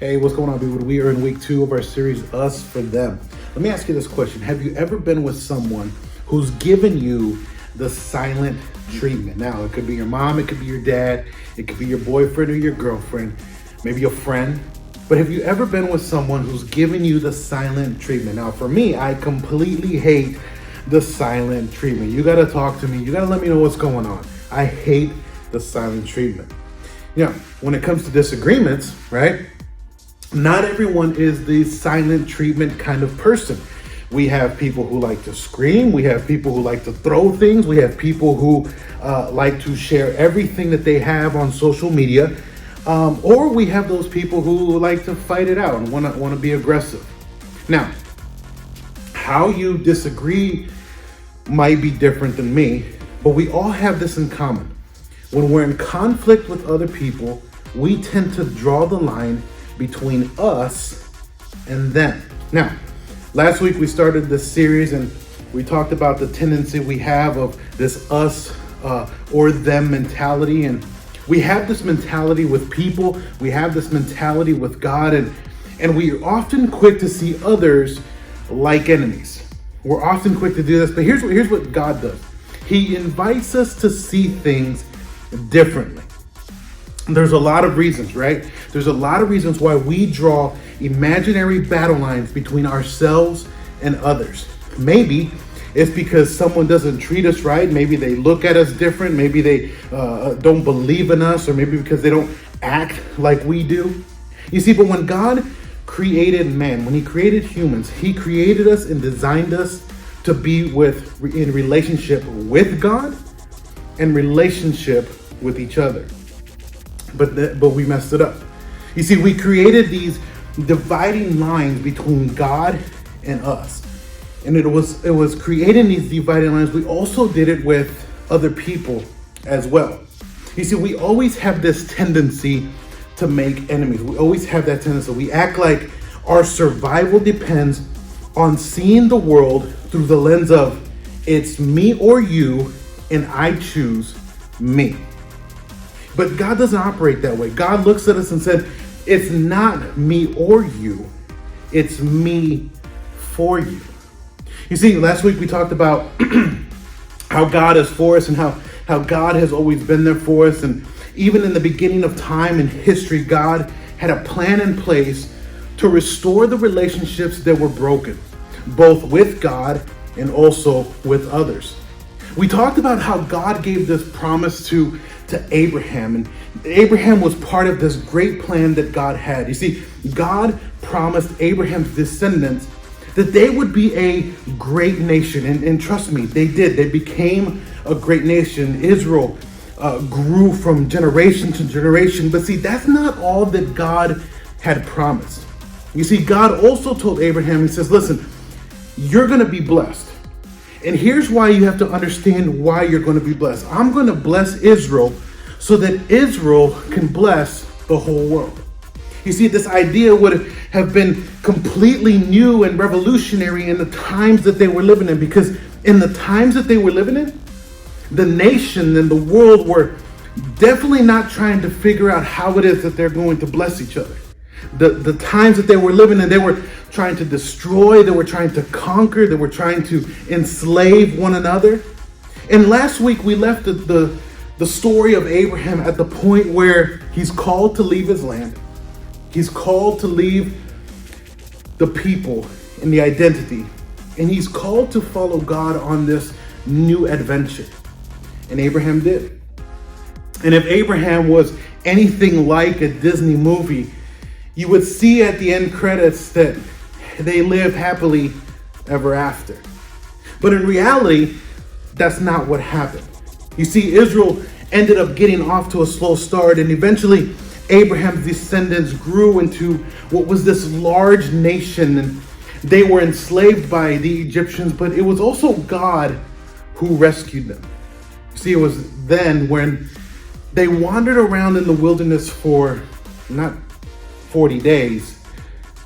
Hey, what's going on, people? We are in week 2 of our series, Us for Them. Let me ask you this question. Have you ever been with someone who's given you the silent treatment? Now, it could be your mom, it could be your dad, it could be your boyfriend or your girlfriend, maybe a friend. But have you ever been with someone who's given you the silent treatment? Now, for me, I completely hate the silent treatment. You gotta talk to me. You gotta let me know what's going on. I hate the silent treatment. You know, when it comes to disagreements, right? Not everyone is the silent treatment kind of person. We have people who like to scream. We have people who like to throw things. We have people who like to share everything that they have on social media. Or we have those people who like to fight it out and want to be aggressive. Now, how you disagree might be different than me, but we all have this in common. When we're in conflict with other people, we tend to draw the line between us and them. Now, last week we started this series and we talked about the tendency we have of this us or them mentality. And we have this mentality with people, we have this mentality with God, and we are often quick to see others like enemies. We're often quick to do this, but here's what God does. He invites us to see things differently. There's a lot of reasons, right? There's a lot of reasons why we draw imaginary battle lines between ourselves and others. Maybe it's because someone doesn't treat us right. Maybe they look at us different. Maybe they don't believe in us, or maybe because they don't act like we do. You see, but when God created man, when he created humans, he created us and designed us to be in relationship with God and relationship with each other. But we messed it up. You see, we created these dividing lines between God and us. And it was creating these dividing lines. We also did it with other people as well. You see, we always have this tendency to make enemies. We always have that tendency. We act like our survival depends on seeing the world through the lens of it's me or you, and I choose me. But God doesn't operate that way. God looks at us and said, it's not me or you, it's me for you. You see, last week we talked about how God is for us and how God has always been there for us. And even in the beginning of time and history, God had a plan in place to restore the relationships that were broken, both with God and also with others. We talked about how God gave this promise to Abraham, and Abraham was part of this great plan that God had. You see, God promised Abraham's descendants that they would be a great nation, and trust me, they did. They became a great nation. Israel grew from generation to generation, but see, that's not all that God had promised. You see, God also told Abraham, he says, listen, you're going to be blessed. And here's why you have to understand why you're going to be blessed. I'm going to bless Israel so that Israel can bless the whole world. You see, this idea would have been completely new and revolutionary in the times that they were living in, because in the times that they were living in, the nation and the world were definitely not trying to figure out how it is that they're going to bless each other. The times that they were living in, they were trying to destroy, they were trying to conquer, they were trying to enslave one another. And last week we left the story of Abraham at the point where he's called to leave his land. He's called to leave the people and the identity. And he's called to follow God on this new adventure. And Abraham did. And if Abraham was anything like a Disney movie, you would see at the end credits that they live happily ever after. But in reality, that's not what happened. You see, Israel ended up getting off to a slow start, and eventually Abraham's descendants grew into what was this large nation, and they were enslaved by the Egyptians, but it was also God who rescued them. You see, it was then when they wandered around in the wilderness for not 40 days,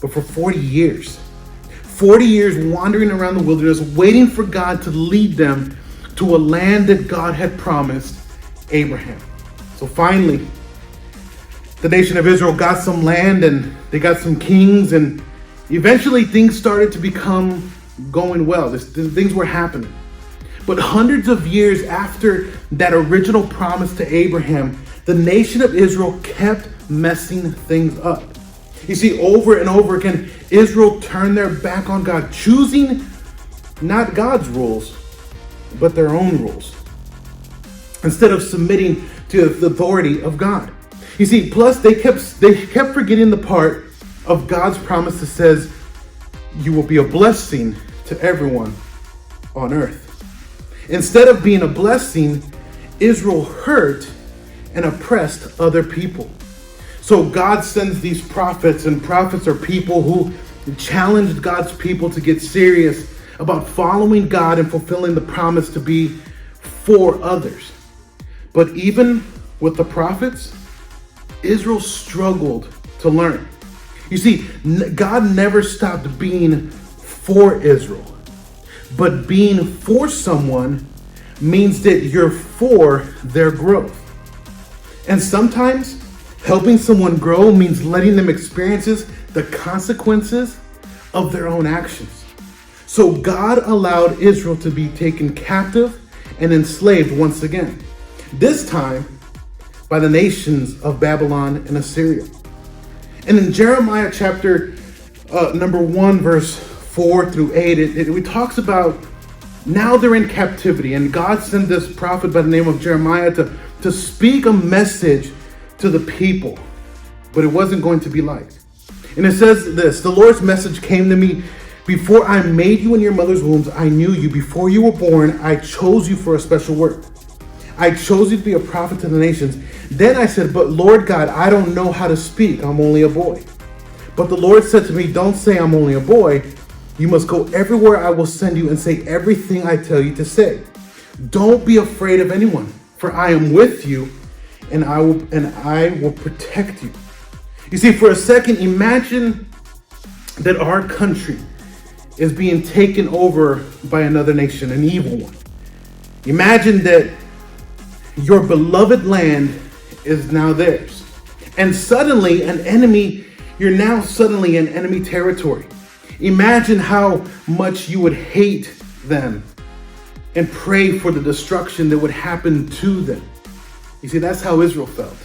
but for 40 years. 40 years wandering around the wilderness, waiting for God to lead them to a land that God had promised Abraham. So finally, The nation of Israel got some land and they got some kings, and eventually things started to become going well. Things were happening. But hundreds of years after that original promise to Abraham, the nation of Israel kept messing things up. You see, over and over again, Israel turned their back on God, choosing not God's rules, but their own rules, instead of submitting to the authority of God. You see, plus they kept forgetting the part of God's promise that says, you will be a blessing to everyone on earth. Instead of being a blessing, Israel hurt and oppressed other people. So God sends these prophets, and prophets are people who challenged God's people to get serious about following God and fulfilling the promise to be for others. But even with the prophets, Israel struggled to learn. You see, God never stopped being for Israel, but being for someone means that you're for their growth. And sometimes helping someone grow means letting them experience the consequences of their own actions. So God allowed Israel to be taken captive and enslaved once again, this time by the nations of Babylon and Assyria. And in Jeremiah chapter number 1, verse 4 through 8, it talks about now they're in captivity, and God sent this prophet by the name of Jeremiah to speak a message to the people, but it wasn't going to be like. And it says this: the Lord's message came to me, before I made you in your mother's wombs, I knew you. Before you were born, I chose you for a special work. I chose you to be a prophet to the nations. Then I said, but Lord God, I don't know how to speak. I'm only a boy. But the Lord said to me, don't say I'm only a boy. You must go everywhere I will send you and say everything I tell you to say. Don't be afraid of anyone, for I am with you, and I will protect you. You see, for a second, imagine that our country is being taken over by another nation, an evil one. Imagine that your beloved land is now theirs. And suddenly you're now suddenly in enemy territory. Imagine how much you would hate them and pray for the destruction that would happen to them. You see, that's how Israel felt.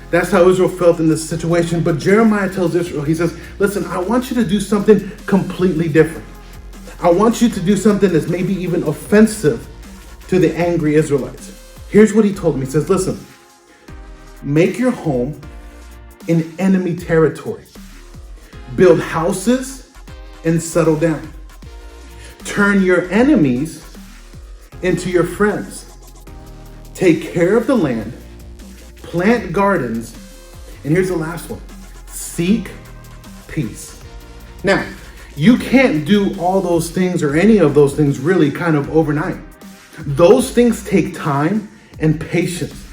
That's how Israel felt in this situation. But Jeremiah tells Israel, he says, listen, I want you to do something completely different. I want you to do something that's maybe even offensive to the angry Israelites. Here's what he told them. He says, listen, make your home in enemy territory. Build houses and settle down. Turn your enemies into your friends. Take care of the land. Plant gardens. And here's the last one. Seek peace. Now, you can't do all those things or any of those things really kind of overnight. Those things take time and patience.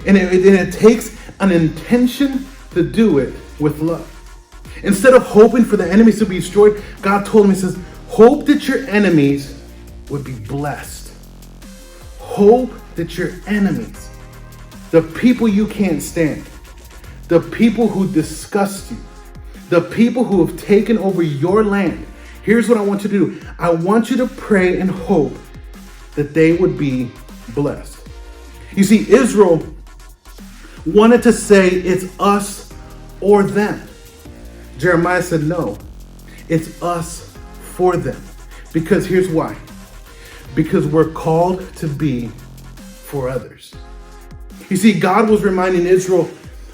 And it takes an intention to do it with love. Instead of hoping for the enemies to be destroyed, God told him, he says, hope that your enemies would be blessed. Hope that your enemies, the people you can't stand, the people who disgust you, the people who have taken over your land, here's what I want you to do. I want you to pray and hope that they would be blessed. You see, Israel wanted to say it's us or them. Jeremiah said, no, it's us for them. Because here's why. Because we're called to be for others. You see, God was reminding Israel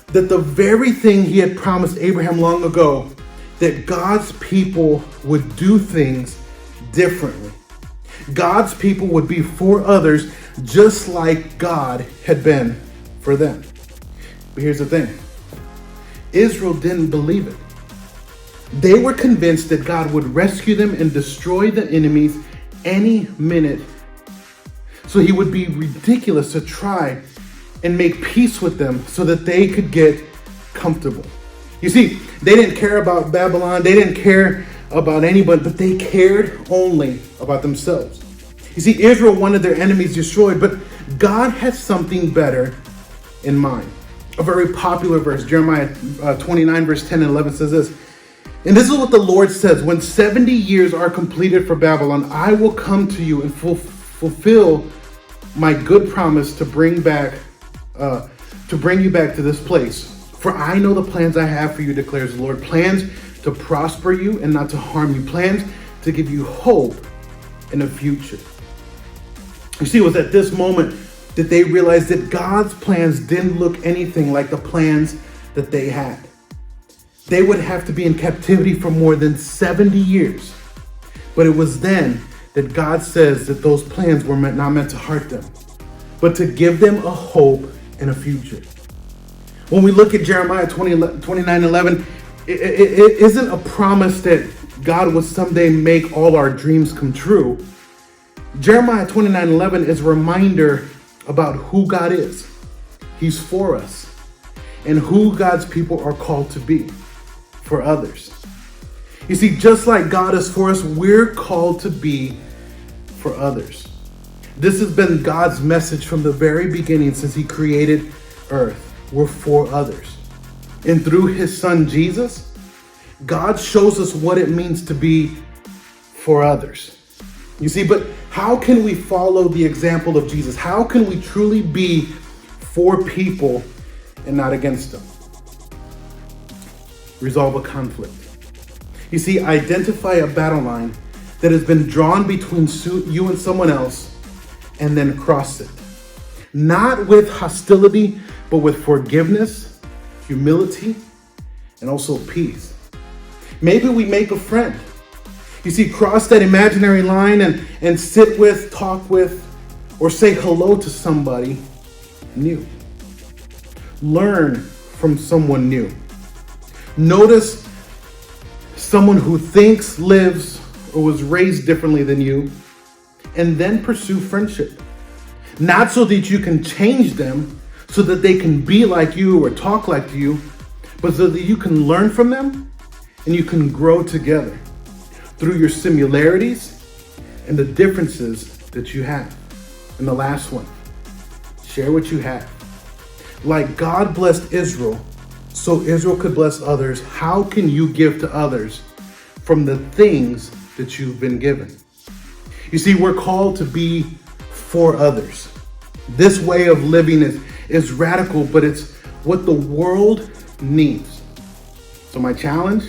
that the very thing he had promised Abraham long ago, that God's people would do things differently. God's people would be for others just like God had been for them. But here's the thing. Israel didn't believe it. They were convinced that God would rescue them and destroy the enemies any minute. So he would be ridiculous to try and make peace with them so that they could get comfortable. You see, they didn't care about Babylon. They didn't care about anybody, but they cared only about themselves. You see, Israel wanted their enemies destroyed, but God had something better in mind. A very popular verse, Jeremiah 29, verse 10 and 11 says this. And this is what the Lord says: when 70 years are completed for Babylon, I will come to you and fulfill my good promise to bring you back to this place. For I know the plans I have for you, declares the Lord. Plans to prosper you and not to harm you. Plans to give you hope in a future. You see, it was at this moment that they realized that God's plans didn't look anything like the plans that they had. They would have to be in captivity for more than 70 years. But it was then that God says that those plans were not meant to hurt them, but to give them a hope and a future. When we look at Jeremiah 29:11, it isn't a promise that God would someday make all our dreams come true. Jeremiah 29:11 is a reminder about who God is. He's for us, and who God's people are called to be for others. You see, just like God is for us, we're called to be for others. This has been God's message from the very beginning since he created earth. We're for others. And through his son Jesus, God shows us what it means to be for others. You see, but how can we follow the example of Jesus? How can we truly be for people and not against them? Resolve a conflict. You see, identify a battle line that has been drawn between you and someone else, and then cross it. Not with hostility, but with forgiveness, humility, and also peace. Maybe we make a friend. You see, cross that imaginary line and sit with, talk with, or say hello to somebody new. Learn from someone new. Notice someone who thinks, lives, or was raised differently than you, and then pursue friendship. Not so that you can change them, so that they can be like you or talk like you, but so that you can learn from them and you can grow together through your similarities and the differences that you have. And the last one, share what you have. Like God blessed Israel, so Israel could bless others. How can you give to others from the things that you've been given? You see, we're called to be for others. This way of living is radical, but it's what the world needs. So my challenge,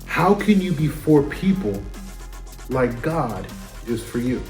how can you be for people like God is for you?